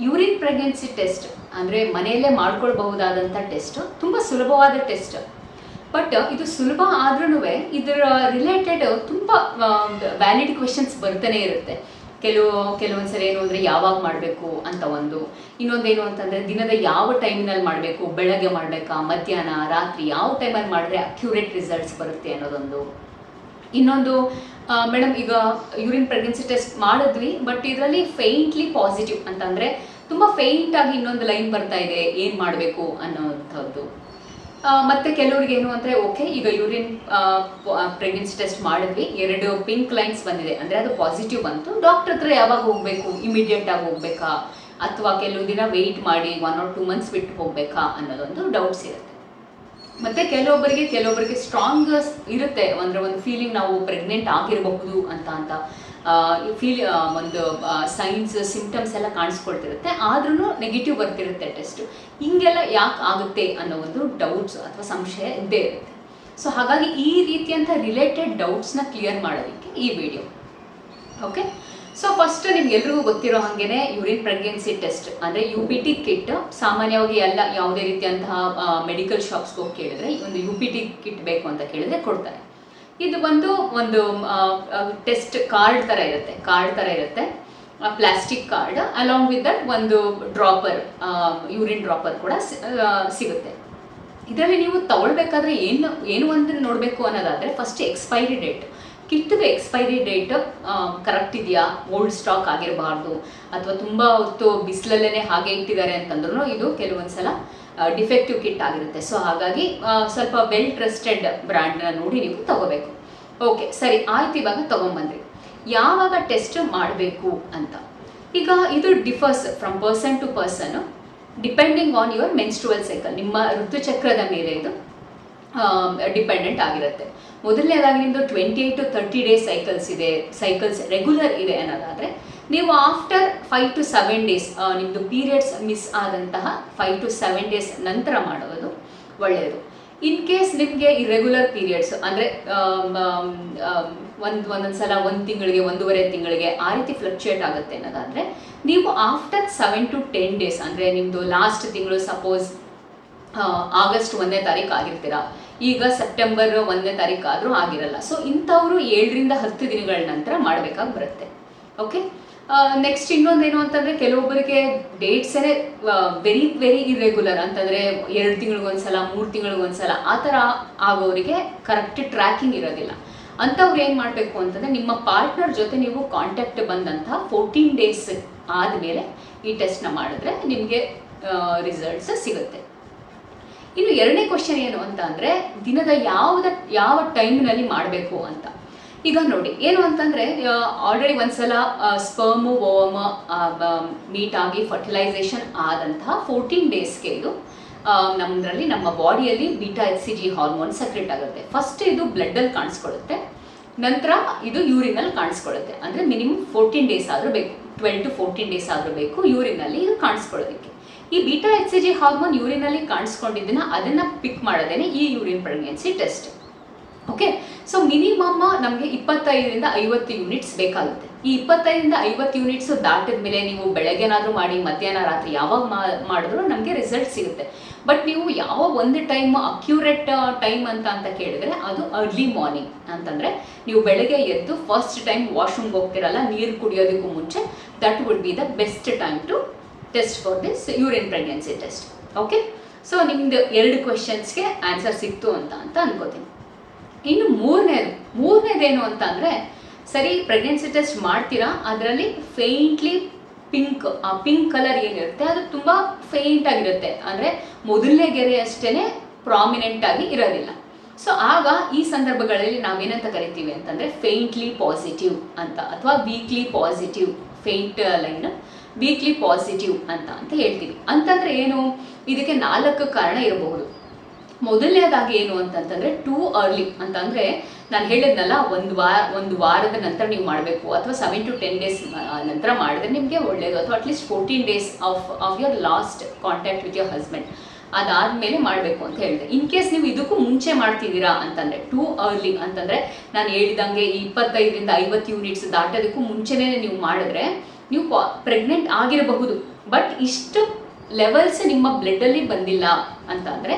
Urine pregnancy test ಅಂದರೆ ಮನೆಯಲ್ಲೇ ಮಾಡ್ಕೊಳ್ಬಹುದಾದಂಥ test, ತುಂಬ ಸುಲಭವಾದ ಟೆಸ್ಟ್. ಬಟ್ ಇದು ಸುಲಭ ಆದ್ರೂ ಇದರ ರಿಲೇಟೆಡ್ ತುಂಬ ವ್ಯಾಲಿಡ್ ಕ್ವೆಶನ್ಸ್ ಬರ್ತಾನೆ ಇರುತ್ತೆ. ಕೆಲವೊಂದ್ಸರಿ ಏನು ಅಂದರೆ ಯಾವಾಗ ಮಾಡಬೇಕು ಅಂತ ಒಂದು, ಇನ್ನೊಂದೇನು ಅಂತಂದರೆ ದಿನದ ಯಾವ ಟೈಮ್ನಲ್ಲಿ ಮಾಡಬೇಕು, ಬೆಳಗ್ಗೆ ಮಾಡಬೇಕಾ, ಮಧ್ಯಾಹ್ನ, ರಾತ್ರಿ, ಯಾವ ಟೈಮಲ್ಲಿ ಮಾಡಿದ್ರೆ ಅಕ್ಯುರೇಟ್ ರಿಸಲ್ಟ್ಸ್ ಬರುತ್ತೆ ಅನ್ನೋದೊಂದು. ಇನ್ನೊಂದು, ಮೇಡಮ್ ಈಗ ಯೂರಿನ್ ಪ್ರೆಗ್ನೆನ್ಸಿ ಟೆಸ್ಟ್ ಮಾಡಿದ್ವಿ ಬಟ್ ಇದರಲ್ಲಿ ಫೇಂಟ್ಲಿ ಪಾಸಿಟಿವ್ ಅಂತಂದರೆ ತುಂಬ ಫೇಂಟಾಗಿ ಇನ್ನೊಂದು ಲೈನ್ ಬರ್ತಾ ಇದೆ, ಏನು ಮಾಡಬೇಕು ಅನ್ನೋವಂಥದ್ದು. ಮತ್ತು ಕೆಲವ್ರಿಗೆ ಏನು ಅಂದರೆ ಓಕೆ ಈಗ ಯೂರಿನ್ ಪ್ರೆಗ್ನೆನ್ಸಿ ಟೆಸ್ಟ್ ಮಾಡಿದ್ವಿ, 2 ಪಿಂಕ್ ಲೈನ್ಸ್ ಬಂದಿದೆ ಅಂದರೆ ಅದು ಪಾಸಿಟಿವ್ ಬಂತು, ಡಾಕ್ಟರ್ ಹತ್ರ ಯಾವಾಗ ಹೋಗಬೇಕು, ಇಮಿಡಿಯೇಟಾಗಿ ಹೋಗಬೇಕಾ ಅಥವಾ ಕೆಲವು ದಿನ ವೆಯ್ಟ್ ಮಾಡಿ 1 or 2 months ಬಿಟ್ಟು ಹೋಗಬೇಕಾ ಅನ್ನೋದೊಂದು ಡೌಟ್ಸ್ ಇರುತ್ತೆ. ಮತ್ತು ಕೆಲವೊಬ್ಬರಿಗೆ ಸ್ಟ್ರಾಂಗ್ ಇರುತ್ತೆ ಅಂದರೆ ಒಂದು ಫೀಲಿಂಗ್ ನಾವು ಪ್ರೆಗ್ನೆಂಟ್ ಆಗಿರಬಹುದು ಅಂತ ಒಂದು ಸೈನ್ಸ್ ಸಿಂಪ್ಟಮ್ಸ್ ಎಲ್ಲ ಕಾಣಿಸ್ಕೊಳ್ತಿರುತ್ತೆ, ಆದ್ರೂ ನೆಗೆಟಿವ್ ಬರ್ತಿರುತ್ತೆ ಟೆಸ್ಟು. ಹಿಂಗೆಲ್ಲ ಯಾಕೆ ಆಗುತ್ತೆ ಅನ್ನೋ ಒಂದು ಡೌಟ್ಸ್ ಅಥವಾ ಸಂಶಯ ಇದ್ದೇ ಇರುತ್ತೆ. ಸೊ ಹಾಗಾಗಿ ಈ ರೀತಿಯಂಥ ರಿಲೇಟೆಡ್ ಡೌಟ್ಸ್ನ ಕ್ಲಿಯರ್ ಮಾಡೋದಕ್ಕೆ ಈ ವಿಡಿಯೋ. ಓಕೆ, ಸೊ ಫಸ್ಟ್ ನಿಮ್ಗೆಲ್ರಿಗೂ ಗೊತ್ತಿರೋ ಹಾಗೇನೆ ಯೂರಿನ್ ಪ್ರೆಗ್ನೆನ್ಸಿ ಟೆಸ್ಟ್ ಅಂದರೆ UPT ಕಿಟ್ ಸಾಮಾನ್ಯವಾಗಿ ಎಲ್ಲ ಯಾವುದೇ ರೀತಿಯಂತಹ ಮೆಡಿಕಲ್ ಶಾಪ್ಸ್ಗೆ ಹೋಗಿ ಕೇಳಿದ್ರೆ ಒಂದು UPT ಕಿಟ್ ಬೇಕು ಅಂತ ಕೇಳಿದ್ರೆ ಕೊಡ್ತಾರೆ. ಇದು ಒಂದು ಟೆಸ್ಟ್ ಕಾರ್ಡ್ ಥರ ಇರುತ್ತೆ, plastic card, along with that ಒಂದು ಡ್ರಾಪರ್, ಯೂರಿನ್ ಡ್ರಾಪರ್ ಕೂಡ ಸಿಗುತ್ತೆ. ಇದರಲ್ಲಿ ನೀವು ತಗೊಳ್ಬೇಕಾದ್ರೆ ಏನು ಅಂತ ನೋಡಬೇಕು ಅನ್ನೋದಾದರೆ ಫಸ್ಟ್ ಎಕ್ಸ್ಪೈರಿ ಡೇಟ್, ಕಿಟ್ಗೆ ಎಕ್ಸ್ಪೈರಿ ಡೇಟ್ ಕರೆಕ್ಟ್ ಇದೆಯಾ, ಓಲ್ಡ್ ಸ್ಟಾಕ್ ಆಗಿರಬಾರ್ದು, ಅಥವಾ ತುಂಬ ಹೊತ್ತು ಬಿಸಿಲಲ್ಲೇ ಹಾಗೆ ಇಟ್ಟಿದ್ದಾರೆ ಅಂತಂದ್ರೂ ಇದು ಕೆಲವೊಂದ್ಸಲ ಡಿಫೆಕ್ಟಿವ್ ಕಿಟ್ ಆಗಿರುತ್ತೆ. ಸೊ ಹಾಗಾಗಿ ಸ್ವಲ್ಪ ವೆಲ್ ಟ್ರಸ್ಟೆಡ್ ಬ್ರ್ಯಾಂಡ್ನ ನೋಡಿ ನೀವು ತಗೋಬೇಕು. ಓಕೆ ಸರಿ ಆಯ್ತು, ಇವಾಗ ತೊಗೊಂಬಂದ್ರಿ, ಯಾವಾಗ ಟೆಸ್ಟ್ ಮಾಡಬೇಕು ಅಂತ. ಈಗ ಇದು differs from person to person depending on your menstrual cycle, ನಿಮ್ಮ ಋತುಚಕ್ರದ ಮೇಲೆ ಇದು ಡಿಪೆಂಡೆಂಟ್ ಆಗಿರುತ್ತೆ. ಮೊದಲನೇದಾಗಿ ನಿಮ್ಮದು 28 to 30 ಡೇಸ್ ಸೈಕಲ್ಸ್ ರೆಗ್ಯುಲರ್ ಇದೆ ಅನ್ನೋದಾದರೆ ನೀವು ಆಫ್ಟರ್ 5 to 7 ಡೇಸ್ ನಿಮ್ಮದು ಪೀರಿಯಡ್ಸ್ ಮಿಸ್ ಆದಂತಹ 5 to 7 ಡೇಸ್ ನಂತರ ಮಾಡೋದು ಒಳ್ಳೆಯದು. ಇನ್ ಕೇಸ್ ನಿಮಗೆ ಇರೆಗ್ಯುಲರ್ ಪೀರಿಯಡ್ಸ್ ಅಂದರೆ ಒಂದೊಂದ್ಸಲ 1 ತಿಂಗಳಿಗೆ 1.5 ತಿಂಗಳಿಗೆ ಆ ರೀತಿ ಫ್ಲಕ್ಚುಯೇಟ್ ಆಗುತ್ತೆ ಅನ್ನೋದಾದರೆ ನೀವು ಆಫ್ಟರ್ 7 to 10 ಡೇಸ್ ಅಂದರೆ ನಿಮ್ಮದು ಲಾಸ್ಟ್ ತಿಂಗಳು ಸಪೋಸ್ ಆಗಸ್ಟ್ 1ನೇ ತಾರೀಕು ಆಗಿರ್ತೀರಾ, ಈಗ ಸೆಪ್ಟೆಂಬರ್ 1ನೇ ತಾರೀಕು ಆದರೂ ಆಗಿರಲ್ಲ. ಸೊ ಇಂಥವರು 7 ರಿಂದ 10 ದಿನಗಳ ನಂತರ ಮಾಡಬೇಕಾಗಿ ಬರುತ್ತೆ. ಓಕೆ, ನೆಕ್ಸ್ಟ್ ಇನ್ನೊಂದೇನು ಅಂತಂದರೆ ಕೆಲವೊಬ್ಬರಿಗೆ ಡೇಟ್ಸೇ ವೆರಿ ಇರ್ರೆಗ್ಯುಲರ್ ಅಂತಂದರೆ 2 ತಿಂಗಳಿಗೊಂದ್ಸಲ 3 ತಿಂಗಳಿಗೊಂದ್ಸಲ ಆ ಥರ ಆಗೋರಿಗೆ ಕರೆಕ್ಟ್ ಟ್ರ್ಯಾಕಿಂಗ್ ಇರೋದಿಲ್ಲ. ಅಂಥವ್ರು ಏನು ಮಾಡಬೇಕು ಅಂತಂದರೆ ನಿಮ್ಮ ಪಾರ್ಟ್ನರ್ ಜೊತೆ ನೀವು ಕಾಂಟ್ಯಾಕ್ಟ್ ಬಂದಂಥ 14 ಡೇಸ್ ಆದಮೇಲೆ ಈ ಟೆಸ್ಟ್ನ ಮಾಡಿದ್ರೆ ನಿಮಗೆ ರಿಸಲ್ಟ್ಸ್ ಸಿಗುತ್ತೆ. ಇನ್ನು 2ನೇ ಕ್ವಶನ್ ಏನು ಅಂತ ಅಂದರೆ ದಿನದ ಯಾವ ಟೈಮ್ನಲ್ಲಿ ಮಾಡಬೇಕು ಅಂತ. ಈಗ ನೋಡಿ ಏನು ಅಂತಂದರೆ ಆಲ್ರೆಡಿ ಒಂದ್ಸಲ ಸ್ಪರ್ಮು ಓವಮ್ ಮೀಟ್ ಆಗಿ ಫರ್ಟಿಲೈಸೇಷನ್ ಆದಂತಹ 14 ಡೇಸ್ಗೆ ಇದು ನಮ್ಮ ಬಾಡಿಯಲ್ಲಿ β-HCG ಹಾರ್ಮೋನ್ ಸೆಕ್ರೆಟ್ ಆಗುತ್ತೆ. ಫಸ್ಟ್ ಇದು ಬ್ಲಡ್ಡಲ್ಲಿ ಕಾಣಿಸ್ಕೊಳ್ಳುತ್ತೆ, ನಂತರ ಇದು ಯೂರಿನಲ್ಲಿ ಕಾಣಿಸ್ಕೊಳ್ಳುತ್ತೆ. ಅಂದರೆ ಮಿನಿಮಮ್ 14 ಡೇಸ್ ಆದರೂ ಬೇಕು, 12 to 14 ಡೇಸ್ ಆದರೂ ಬೇಕು ಯೂರಿನಲ್ಲಿ ಇದು ಕಾಣಿಸ್ಕೊಳ್ಳೋದಕ್ಕೆ. ಈ β-HCG ಹಾರ್ಮೋನ್ ಯೂರಿನಲ್ಲಿ ಕಾಣಿಸ್ಕೊಂಡಿದ್ದನ್ನ ಅದನ್ನು ಪಿಕ್ ಮಾಡೋದೇನೆ ಈ urine pregnancy test. Okay, so minimum ನಮಗೆ 25 ರಿಂದ 50 ಯೂನಿಟ್ಸ್ ಬೇಕಾಗುತ್ತೆ. ಈ 25 ರಿಂದ 50 ಯೂನಿಟ್ಸ್ ದಾಟಿದ ಮೇಲೆ ನೀವು ಬೆಳಗ್ಗೆನಾದರೂ ಮಾಡಿ ಮಧ್ಯಾಹ್ನ ರಾತ್ರಿ ಯಾವಾಗ ಮಾಡಿದ್ರು ನಮಗೆ ರಿಸಲ್ಟ್ ಸಿಗುತ್ತೆ. ಬಟ್ ನೀವು ಯಾವ ಒಂದು ಟೈಮ್ ಅಕ್ಯುರೇಟ್ ಟೈಮ್ ಅಂತ ಕೇಳಿದ್ರೆ ಅದು ಅರ್ಲಿ ಮಾರ್ನಿಂಗ್ ಅಂತಂದರೆ ನೀವು ಬೆಳಗ್ಗೆ ಎದ್ದು ಫಸ್ಟ್ ಟೈಮ್ ವಾಶ್ರೂಮ್ಗೆ ಹೋಗ್ತಿರಲ್ಲ, ನೀರು ಕುಡಿಯೋದಕ್ಕೂ ಮುಂಚೆ, that would be the best time to test for this urine pregnancy test. Okay, so ನಿಮ್ದು 2 ಕ್ವೆಶನ್ಸ್ಗೆ ಆನ್ಸರ್ ಸಿಕ್ತು ಅಂತ ಅನ್ಕೋತೀನಿ. ಇನ್ನು ಮೂರನೇದೇನು ಅಂತ ಅಂದರೆ ಸರಿ ಪ್ರೆಗ್ನೆನ್ಸಿ ಟೆಸ್ಟ್ ಮಾಡ್ತೀರಾ, ಅದರಲ್ಲಿ ಫೇಂಟ್ಲಿ ಪಿಂಕ್ ಕಲರ್ ಏನಿರುತ್ತೆ ಅದು ತುಂಬ ಫೇಂಟ್ ಆಗಿರುತ್ತೆ, ಅಂದರೆ ಮೊದಲನೇ ಗೆರೆ ಅಷ್ಟೇ ಪ್ರಾಮಿನೆಂಟ್ ಆಗಿ ಇರೋದಿಲ್ಲ. ಸೊ ಆಗ ಈ ಸಂದರ್ಭಗಳಲ್ಲಿ ನಾವೇನಂತ ಕರಿತೀವಿ ಅಂತಂದರೆ ಫೇಂಟ್ಲಿ ಪಾಸಿಟಿವ್ ಅಂತ, ಅಥವಾ weekly positive, faint line weekly positive ಅಂತ ಹೇಳ್ತೀವಿ. ಅಂತಂದರೆ ಏನು, ಇದಕ್ಕೆ 4 ಕಾರಣ ಇರಬಹುದು. ಮೊದಲನೇದಾಗಿ ಏನು ಅಂತಂತಂದರೆ ಟೂ ಅರ್ಲಿ ಅಂತಂದರೆ ನಾನು ಹೇಳಿದ್ನಲ್ಲ, ಒಂದು ವಾರದ ನಂತರ ನೀವು ಮಾಡಬೇಕು, ಅಥವಾ 7 to 10 ಡೇಸ್ ನಂತರ ಮಾಡಿದ್ರೆ ನಿಮಗೆ ಒಳ್ಳೆಯದು, ಅಥವಾ at least 14 days of your last contact with your husband ಅದಾದಮೇಲೆ ಮಾಡಬೇಕು ಅಂತ ಹೇಳಿದೆ. ಇನ್ ಕೇಸ್ ನೀವು ಇದಕ್ಕೂ ಮುಂಚೆ ಮಾಡ್ತಿದ್ದೀರಾ ಅಂತಂದರೆ ಟೂ ಅರ್ಲಿ ಅಂತಂದರೆ ನಾನು ಹೇಳಿದಂಗೆ 25 ರಿಂದ 50 ಯೂನಿಟ್ಸ್ ದಾಟೋದಕ್ಕೂ ಮುಂಚೆನೇ ನೀವು ಮಾಡಿದ್ರೆ ನೀವು ಪ್ರೆಗ್ನೆಂಟ್ ಆಗಿರಬಹುದು, ಬಟ್ ಇಷ್ಟು ಲೆವೆಲ್ಸ್ ನಿಮ್ಮ ಬ್ಲಡ್ಡಲ್ಲಿ ಬಂದಿಲ್ಲ ಅಂತ ಅಂದರೆ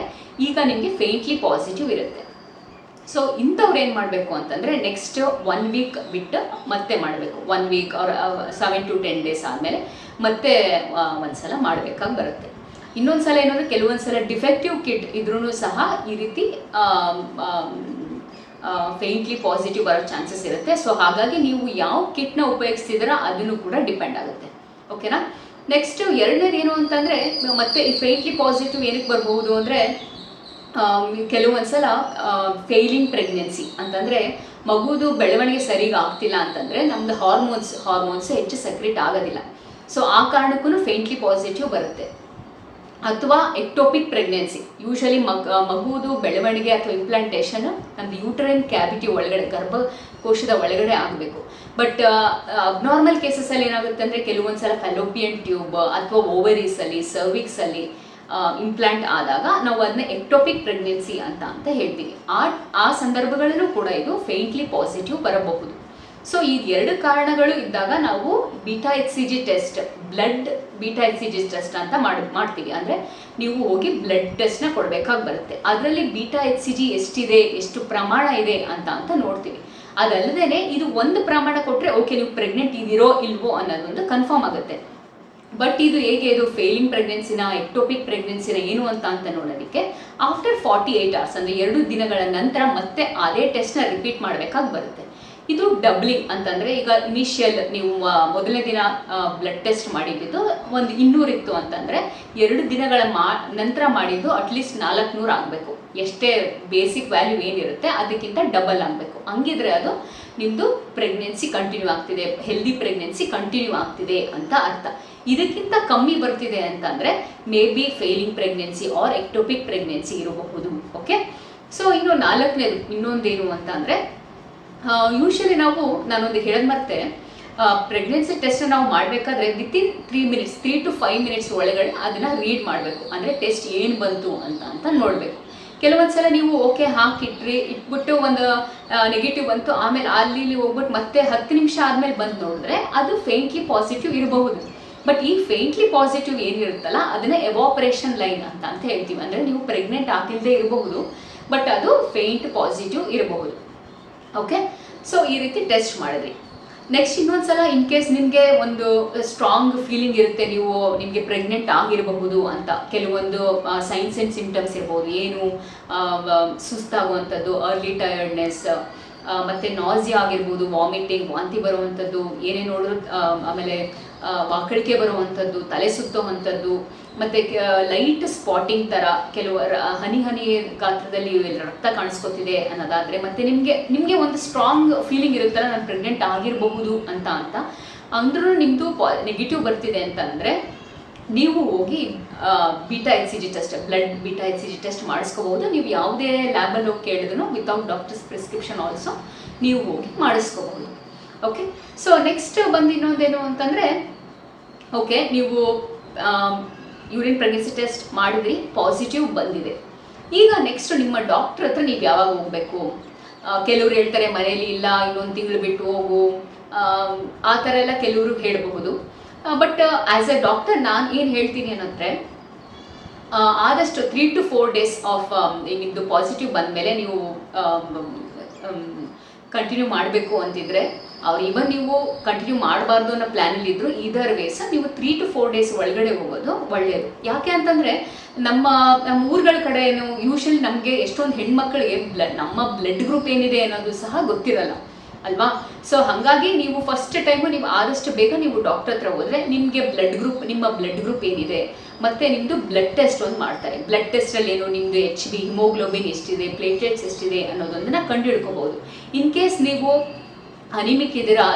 ಈಗ ನಿಮಗೆ ಫೇಂಟ್ಲಿ ಪಾಸಿಟಿವ್ ಇರುತ್ತೆ. ಸೊ ಇಂಥವ್ರು ಏನು ಮಾಡಬೇಕು ಅಂತಂದರೆ ನೆಕ್ಸ್ಟ್ 1 ವೀಕ್ ಬಿಟ್ಟು ಮತ್ತೆ ಮಾಡಬೇಕು. 1 ವೀಕ್ ಅವ್ರ 7 to 10 ಡೇಸ್ ಆದಮೇಲೆ ಮತ್ತೆ ಒಂದ್ಸಲ ಮಾಡಬೇಕಾಗಿ ಬರುತ್ತೆ. ಇನ್ನೊಂದು ಸಲ ಏನಂದರೆ ಕೆಲವೊಂದು ಸಲ ಡಿಫೆಕ್ಟಿವ್ ಕಿಟ್ ಇದ್ರೂ ಸಹ ಈ ರೀತಿ ಫೇಂಟ್ಲಿ ಪಾಸಿಟಿವ್ ಬರೋ ಚಾನ್ಸಸ್ ಇರುತ್ತೆ. ಸೊ ಹಾಗಾಗಿ ನೀವು ಯಾವ ಕಿಟ್ನ ಉಪಯೋಗಿಸ್ತಿದ್ದೀರಾ ಅದನ್ನು ಕೂಡ ಡಿಪೆಂಡ್ ಆಗುತ್ತೆ. ಓಕೆನಾ. ನೆಕ್ಸ್ಟ್ ಎರಡನೇದು ಏನು ಅಂತಂದರೆ ಮತ್ತೆ ಈ ಫೇಂಟ್ಲಿ ಪಾಸಿಟಿವ್ ಏನಕ್ಕೆ ಬರ್ಬೋದು ಅಂದರೆ ಕೆಲವೊಂದ್ಸಲ ಫೇಲಿಂಗ್ ಪ್ರೆಗ್ನೆನ್ಸಿ ಅಂತಂದರೆ ಮಗುದು ಬೆಳವಣಿಗೆ ಸರಿಗೆ ಆಗ್ತಿಲ್ಲ ಅಂತಂದರೆ ನಮ್ದು ಹಾರ್ಮೋನ್ಸ್ ಹೆಚ್ಚು ಸೆಕ್ರೆಟ್ ಆಗೋದಿಲ್ಲ. ಸೊ ಆ ಕಾರಣಕ್ಕೂ ಫೇಂಟ್ಲಿ ಪಾಸಿಟಿವ್ ಬರುತ್ತೆ. ಅಥವಾ ಎಕ್ಟೋಪಿಕ್ ಪ್ರೆಗ್ನೆನ್ಸಿ, ಯೂಶಲಿ ಮಗುವುದು ಬೆಳವಣಿಗೆ ಅಥವಾ ಇಂಪ್ಲಾಂಟೇಷನ್ ನಮ್ದು ಯೂಟ್ರೈನ್ ಕ್ಯಾವಿಟಿ ಒಳಗಡೆ, ಗರ್ಭಕೋಶದ ಒಳಗಡೆ ಆಗಬೇಕು. ಬಟ್ ಅಬ್ನಾರ್ಮಲ್ ಕೇಸಸಲ್ಲಿ ಏನಾಗುತ್ತೆ ಅಂದರೆ ಕೆಲವೊಂದ್ಸಲ ಫೆಲೋಪಿಯನ್ ಟ್ಯೂಬ್ ಅಥವಾ ಓವರೀಸಲ್ಲಿ, ಸರ್ವಿಕ್ಸಲ್ಲಿ ಇಂಪ್ಲಾಂಟ್ ಆದಾಗ ನಾವು ಅದನ್ನ ಎಕ್ಟೋಪಿಕ್ ಪ್ರೆಗ್ನೆನ್ಸಿ ಅಂತ ಹೇಳ್ತೀವಿ. ಆ ಸಂದರ್ಭಗಳಲ್ಲೂ ಕೂಡ ಇದು ಫೇಂಟ್ಲಿ ಪಾಸಿಟಿವ್ ಬರಬಹುದು. ಸೊ ಈ 2 ಕಾರಣಗಳು ಇದ್ದಾಗ ನಾವು beta HCG test, blood beta HCG test ಅಂತ ಮಾಡ್ತೀವಿ. ಅಂದರೆ ನೀವು ಹೋಗಿ ಬ್ಲಡ್ ಟೆಸ್ಟ್ನ ಕೊಡಬೇಕಾಗಿ ಬರುತ್ತೆ. ಅದರಲ್ಲಿ ಬೀಟಾ HCG ಎಷ್ಟಿದೆ, ಎಷ್ಟು ಪ್ರಮಾಣ ಇದೆ ಅಂತ ನೋಡ್ತೀವಿ. ಅದಲ್ಲದೆ ಇದು ಒಂದು ಪ್ರಮಾಣ ಕೊಟ್ಟರೆ ಓಕೆ ನೀವು ಪ್ರೆಗ್ನೆಂಟ್ ಇದ್ದೀರೋ ಇಲ್ವೋ ಅನ್ನೋದೊಂದು ಕನ್ಫರ್ಮ್ ಆಗುತ್ತೆ. ಬಟ್ ಇದು ಹೇಗೆ, ಇದು ಫೇಲಿಂಗ್ ಪ್ರೆಗ್ನೆನ್ಸಿನ, ಎಕ್ಟೋಪಿಕ್ ಪ್ರೆಗ್ನೆನ್ಸಿನ ಏನು ಅಂತ ನೋಡೋದಕ್ಕೆ ಆಫ್ಟರ್ 48 hours ಅಂದರೆ 2 ದಿನಗಳ ನಂತರ ಮತ್ತೆ ಅದೇ ಟೆಸ್ಟ್ನ ರಿಪೀಟ್ ಮಾಡಬೇಕಾಗಿ ಬರುತ್ತೆ. ಇದು ಡಬ್ಲಿಂಗ್ ಅಂತಂದರೆ ಈಗ ಇನಿಷಿಯಲ್ ನೀವು ಮೊದಲನೇ ದಿನ ಬ್ಲಡ್ ಟೆಸ್ಟ್ ಮಾಡಿದ್ದು ಒಂದು 200 ಇತ್ತು ಅಂತಂದರೆ 2 ದಿನಗಳ ನಂತರ ಮಾಡಿದ್ದು ಅಟ್ಲೀಸ್ಟ್ 400 ಆಗಬೇಕು. ಎಷ್ಟೇ ಬೇಸಿಕ್ ವ್ಯಾಲ್ಯೂ ಏನಿರುತ್ತೆ ಅದಕ್ಕಿಂತ ಡಬಲ್ ಆಗಬೇಕು. ಹಂಗಿದ್ರೆ ಅದು ನಿಮ್ಮದು ಪ್ರೆಗ್ನೆನ್ಸಿ ಕಂಟಿನ್ಯೂ ಆಗ್ತಿದೆ, ಹೆಲ್ದಿ ಪ್ರೆಗ್ನೆನ್ಸಿ ಕಂಟಿನ್ಯೂ ಆಗ್ತಿದೆ ಅಂತ ಅರ್ಥ. ಇದಕ್ಕಿಂತ ಕಮ್ಮಿ ಬರ್ತಿದೆ ಅಂತಂದರೆ may be failing pregnancy or ectopic pregnancy ಇರಬಹುದು. ಓಕೆ. ಸೊ ಇನ್ನು 4ನೇದು ಇನ್ನೊಂದೇನು ಅಂತ ಅಂದರೆ ಯೂಶಲಿ ನಾನೊಂದು ಹೇಳೋದು ಮತ್ತೆ ಪ್ರೆಗ್ನೆನ್ಸಿ ಟೆಸ್ಟ್ ನಾವು ಮಾಡಬೇಕಾದ್ರೆ ವಿತಿನ್ 3 to 5 minutes ಒಳಗಡೆ ಅದನ್ನು ರೀಡ್ ಮಾಡಬೇಕು. ಅಂದರೆ ಟೆಸ್ಟ್ ಏನು ಬಂತು ಅಂತ ನೋಡಬೇಕು. ಕೆಲವೊಂದ್ಸಲ ನೀವು ಓಕೆ ಇಟ್ಬಿಟ್ಟು ಒಂದು ನೆಗೆಟಿವ್ ಬಂತು, ಆಮೇಲೆ ಅಲ್ಲಿ ಹೋಗ್ಬಿಟ್ಟು ಮತ್ತೆ 10 ನಿಮಿಷ ಆದಮೇಲೆ ಬಂದು ನೋಡಿದ್ರೆ ಅದು ಫೇಂಟ್ಲಿ ಪಾಸಿಟಿವ್ ಇರಬಹುದು. ಬಟ್ ಈ ಫೇಂಟ್ಲಿ ಪಾಸಿಟಿವ್ ಏನಿರುತ್ತಲ್ಲ ಅದನ್ನ ಎವಾಪರೇಷನ್ ಲೈನ್ ಅಂತ ಹೇಳ್ತೀವಿ. ಅಂದರೆ ನೀವು ಪ್ರೆಗ್ನೆಂಟ್ ಆಗಿಲ್ಲದೆ ಇರಬಹುದು, ಬಟ್ ಅದು ಫೇಂಟ್ ಪಾಸಿಟಿವ್ ಇರಬಹುದು. ಓಕೆ. ಸೊ ಈ ರೀತಿ ಟೆಸ್ಟ್ ಮಾಡಿದ್ರಿ. ನೆಕ್ಸ್ಟ್ ಇನ್ನೊಂದ್ಸಲ ಇನ್ ಕೇಸ್ ನಿಮಗೆ ಒಂದು ಸ್ಟ್ರಾಂಗ್ ಫೀಲಿಂಗ್ ಇರುತ್ತೆ, ನಿಮಗೆ ಪ್ರೆಗ್ನೆಂಟ್ ಆಗಿರಬಹುದು ಅಂತ. ಕೆಲವೊಂದು ಸೈನ್ಸ್ ಆ್ಯಂಡ್ ಸಿಂಪ್ಟಮ್ಸ್ ಇರ್ಬೋದು. ಏನು ಸುಸ್ತಾಗುವಂಥದ್ದು, ಅರ್ಲಿ ಟಯರ್ಡ್ನೆಸ್, ಮತ್ತು ನಾಸಿಯಾ ಆಗಿರ್ಬೋದು, ವಾಮಿಟಿಂಗ್, ವಾಂತಿ ಬರುವಂಥದ್ದು, ಏನೇ ನೋಡಿದ್ರು, ಆಮೇಲೆ ವಾಕಳಿಕೆ ಬರುವಂಥದ್ದು, ತಲೆ ಸುತ್ತುವಂಥದ್ದು, ಮತ್ತು ಲೈಟ್ ಸ್ಪಾಟಿಂಗ್ ಥರ ಕೆಲವು ಹನಿ ಗಾತ್ರದಲ್ಲಿ ರಕ್ತ ಕಾಣಿಸ್ಕೊತಿದೆ ಅನ್ನೋದಾದರೆ, ಮತ್ತು ನಿಮಗೆ ಒಂದು ಸ್ಟ್ರಾಂಗ್ ಫೀಲಿಂಗ್ ಇರುತ್ತಲ್ಲ ನಾನು ಪ್ರೆಗ್ನೆಂಟ್ ಆಗಿರಬಹುದು ಅಂತ ಅಂದ್ರೂ ನಿಮ್ಮದು ನೆಗೆಟಿವ್ ಬರ್ತಿದೆ ಅಂತಂದರೆ ನೀವು ಹೋಗಿ beta HCG test, blood beta HCG test ಮಾಡಿಸ್ಕೋಬಹುದು. ನೀವು ಯಾವುದೇ ಲ್ಯಾಬಲ್ಲಿ ಹೋಗಿ ಕೇಳಿದ್ರು ವಿತೌಟ್ ಡಾಕ್ಟರ್ಸ್ ಪ್ರಿಸ್ಕ್ರಿಪ್ಷನ್ ಆಲ್ಸೋ ನೀವು ಹೋಗಿ ಮಾಡಿಸ್ಕೋಬಹುದು. ಓಕೆ. ಸೊ ನೆಕ್ಸ್ಟ್ ಬಂದು ಇನ್ನೊಂದೇನು ಅಂತಂದರೆ ಓಕೆ ನೀವು ಯೂರಿನ್ ಪ್ರೆಗ್ನೆನ್ಸಿ ಟೆಸ್ಟ್ ಮಾಡಿದ್ರಿ, ಪಾಸಿಟಿವ್ ಬಂದಿದೆ. ಈಗ ನೆಕ್ಸ್ಟ್ ನಿಮ್ಮ ಡಾಕ್ಟರ್ ಹತ್ರ ನೀವು ಯಾವಾಗ ಹೋಗಬೇಕು? ಕೆಲವರು ಹೇಳ್ತಾರೆ ಮನೇಲಿ ಇಲ್ಲ, ಇನ್ನೊಂದು ತಿಂಗಳು ಬಿಟ್ಟು ಹೋಗು, ಆ ಥರ ಎಲ್ಲ ಕೆಲವರು ಹೇಳಬಹುದು. ಬಟ್ ಆ್ಯಸ್ ಎ ಡಾಕ್ಟರ್ ನಾನು ಏನು ಹೇಳ್ತೀನಿ ಅನ್ನಂದರೆ ಆದಷ್ಟು 3 to 4 days ಆಫ್ ನಿಮ್ಮದು ಪಾಸಿಟಿವ್ ಬಂದಮೇಲೆ ನೀವು ಕಂಟಿನ್ಯೂ ಮಾಡಬೇಕು ಅಂತಿದ್ರೆ ಅವ್ರು ಇವನ್ ನೀವು ಕಂಟಿನ್ಯೂ ಮಾಡಬಾರ್ದು ಅನ್ನೋ ಪ್ಲ್ಯಾನಲ್ಲಿ ಇದ್ರು ಇದರ್ ವೇಸ್ ನೀವು 3 to 4 days ಒಳಗಡೆ ಹೋಗೋದು ಒಳ್ಳೆಯದು. ಯಾಕೆ ಅಂತಂದರೆ ನಮ್ಮ ಊರುಗಳ ಕಡೆ ಏನು ಯೂಶಲಿ ನಮಗೆ ಎಷ್ಟೊಂದು ಹೆಣ್ಮಕ್ಳಿಗೆ ನಮ್ಮ ಬ್ಲಡ್ ಗ್ರೂಪ್ ಏನಿದೆ ಅನ್ನೋದು ಸಹ ಗೊತ್ತಿರಲ್ಲ ಅಲ್ವಾ. ಸೊ ಹಾಗಾಗಿ ನೀವು ಫಸ್ಟ್ ಟೈಮು ನೀವು ಆದಷ್ಟು ಬೇಗ ನೀವು ಡಾಕ್ಟರ್ ಹತ್ರ ಹೋದರೆ ನಿಮಗೆ ನಿಮ್ಮ ಬ್ಲಡ್ ಗ್ರೂಪ್ ಏನಿದೆ ಮತ್ತು ನಿಮ್ಮದು ಬ್ಲಡ್ ಟೆಸ್ಟ್ ಒಂದು ಮಾಡ್ತಾರೆ. ಬ್ಲಡ್ ಟೆಸ್ಟಲ್ಲಿ ಏನು ನಿಮ್ಮದು HB ಹಿಮೋಗ್ಲೋಬಿನ್ ಎಷ್ಟಿದೆ, ಪ್ಲೇಟ್ಲೆಟ್ಸ್ ಎಷ್ಟಿದೆ ಅನ್ನೋದೊಂದನ್ನು ಕಂಡು ಹಿಡ್ಕೋಬಹುದು. ಇನ್ ಕೇಸ್ ನೀವು ಅನಿಮಿಕ್ ಇದ್ದೀರಾ,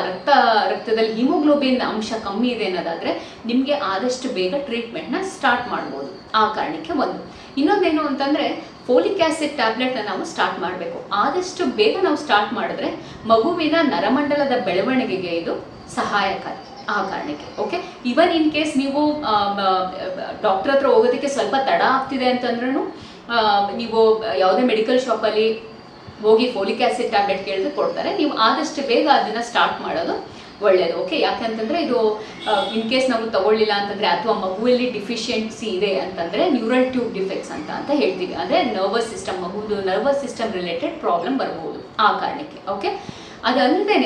ರಕ್ತದಲ್ಲಿ ಹಿಮೋಗ್ಲೋಬಿನ್ ಅಂಶ ಕಮ್ಮಿ ಇದೆ ಅನ್ನೋದಾದರೆ ನಿಮಗೆ ಆದಷ್ಟು ಬೇಗ ಟ್ರೀಟ್ಮೆಂಟ್ನ ಸ್ಟಾರ್ಟ್ ಮಾಡ್ಬೋದು. ಆ ಕಾರಣಕ್ಕೆ ಒಂದು. ಇನ್ನೊಂದೇನು ಅಂತಂದರೆ ಫೋಲಿಕ್ ಆ್ಯಸಿಡ್ ಟ್ಯಾಬ್ಲೆಟ್ನ ನಾವು ಸ್ಟಾರ್ಟ್ ಮಾಡಬೇಕು. ಆದಷ್ಟು ಬೇಗ ನಾವು ಸ್ಟಾರ್ಟ್ ಮಾಡಿದ್ರೆ ಮಗುವಿನ ನರಮಂಡಲದ ಬೆಳವಣಿಗೆಗೆ ಇದು ಸಹಾಯಕಾರಿ. ಆ ಕಾರಣಕ್ಕೆ ಓಕೆ. ಇವನ್ ಇನ್ ಕೇಸ್ ನೀವು ಡಾಕ್ಟರ್ ಹತ್ರ ಹೋಗೋದಕ್ಕೆ ಸ್ವಲ್ಪ ತಡ ಆಗ್ತಿದೆ ಅಂತಂದ್ರೂ ನೀವು ಯಾವುದೇ ಮೆಡಿಕಲ್ ಶಾಪಲ್ಲಿ ಹೋಗಿ ಫೋಲಿಕ್ ಆ್ಯಸಿಡ್ ಟ್ಯಾಬ್ಲೆಟ್ ಕೇಳಿದ್ರೆ ಕೊಡ್ತಾರೆ. ನೀವು ಆದಷ್ಟು ಬೇಗ ಅದನ್ನು ಸ್ಟಾರ್ಟ್ ಮಾಡೋದು ಒಳ್ಳೆಯದು. ಓಕೆ, ಯಾಕಂತಂದರೆ ಇದು ಇನ್ ಕೇಸ್ ನಾವು ತಗೊಳ್ಳಿಲ್ಲ ಅಂತಂದರೆ ಅಥವಾ ಮಗುವಲ್ಲಿ ಡಿಫಿಷಿಯನ್ಸಿ ಇದೆ ಅಂತಂದರೆ ನ್ಯೂರಲ್ ಟ್ಯೂಬ್ ಡಿಫೆಕ್ಟ್ಸ್ ಅಂತ ಹೇಳ್ತೀವಿ. ಅಂದರೆ ನರ್ವಸ್ ಸಿಸ್ಟಮ್, ಮಗುವುದು ನರ್ವಸ್ ಸಿಸ್ಟಮ್ ರಿಲೇಟೆಡ್ ಪ್ರಾಬ್ಲಮ್ ಬರ್ಬೋದು ಆ ಕಾರಣಕ್ಕೆ. ಓಕೆ, ಅದಲ್ಲದೆ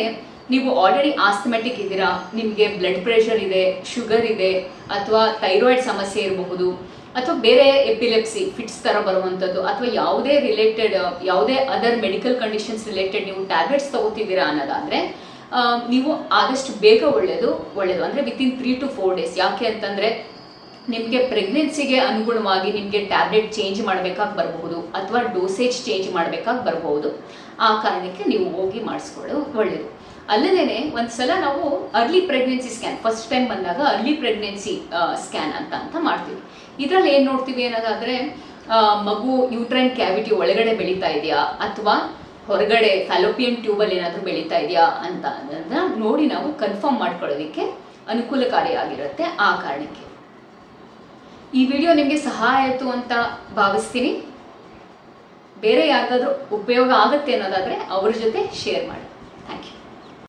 ನೀವು ಆಲ್ರೆಡಿ ಆಸ್ಥಮೆಟಿಕ್ ಇದ್ದೀರಾ, ನಿಮಗೆ ಬ್ಲಡ್ ಪ್ರೆಷರ್ ಇದೆ, ಶುಗರ್ ಇದೆ, ಅಥವಾ ಥೈರಾಯ್ಡ್ ಸಮಸ್ಯೆ ಇರಬಹುದು, ಅಥವಾ ಬೇರೆ ಎಪಿಲೆಪ್ಸಿ ಫಿಟ್ಸ್ ಥರ ಬರುವಂಥದ್ದು, ಅಥವಾ ಯಾವುದೇ ರಿಲೇಟೆಡ್ ಯಾವುದೇ ಅದರ್ ಮೆಡಿಕಲ್ ಕಂಡೀಷನ್ಸ್ ರಿಲೇಟೆಡ್ ನೀವು ಟ್ಯಾಬ್ಲೆಟ್ಸ್ ತಗೋತಿದ್ದೀರಾ ಅನ್ನೋದಾದರೆ ನೀವು ಆದಷ್ಟು ಬೇಗ ಒಳ್ಳೆಯದು. ಅಂದರೆ ವಿತಿನ್ 3 to 4 days. ಯಾಕೆ ಅಂತಂದರೆ ನಿಮಗೆ ಪ್ರೆಗ್ನೆನ್ಸಿಗೆ ಅನುಗುಣವಾಗಿ ನಿಮಗೆ ಟ್ಯಾಬ್ಲೆಟ್ ಚೇಂಜ್ ಮಾಡಬೇಕಾಗಿ ಬರಬಹುದು, ಅಥವಾ ಡೋಸೇಜ್ ಚೇಂಜ್ ಮಾಡಬೇಕಾಗಿ ಬರಬಹುದು. ಆ ಕಾರಣಕ್ಕೆ ನೀವು ಹೋಗಿ ಮಾಡಿಸ್ಕೊಳ್ಳೋದು ಒಳ್ಳೆಯದು. ಅಲ್ಲದೇ ಒಂದು ಸಲ ನಾವು early pregnancy scan, first time ಬಂದಾಗ ಅರ್ಲಿ ಪ್ರೆಗ್ನೆನ್ಸಿ ಸ್ಕ್ಯಾನ್ ಅಂತ ಮಾಡ್ತೀವಿ. ಇದರಲ್ಲಿ ಏನು ನೋಡ್ತೀವಿ ಅನ್ನೋದಾದರೆ ಮಗು ಯೂಟ್ರೈನ್ ಕ್ಯಾವಿಟಿ ಒಳಗಡೆ ಬೆಳೀತಾ ಇದೆಯಾ ಅಥವಾ ಹೊರಗಡೆ ಫ್ಯಾಲೋಪಿಯನ್ ಟ್ಯೂಬಲ್ಲಿ ಏನಾದರೂ ಬೆಳೀತಾ ಇದೆಯಾ ಅಂತ ಅದನ್ನು ನೋಡಿ ನಾವು ಕನ್ಫರ್ಮ್ ಮಾಡ್ಕೊಳ್ಳೋದಕ್ಕೆ ಅನುಕೂಲಕಾರಿಯಾಗಿರುತ್ತೆ. ಆ ಕಾರಣಕ್ಕೆ ಈ ವಿಡಿಯೋ ನಿಮಗೆ ಸಹಾಯ ಆಯಿತು ಅಂತ ಭಾವಿಸ್ತೀನಿ. ಬೇರೆ ಯಾರಿಗಾದ್ರೂ ಉಪಯೋಗ ಆಗುತ್ತೆ ಅನ್ನೋದಾದರೆ ಅವ್ರ ಜೊತೆ ಶೇರ್ ಮಾಡಿ. Thank you.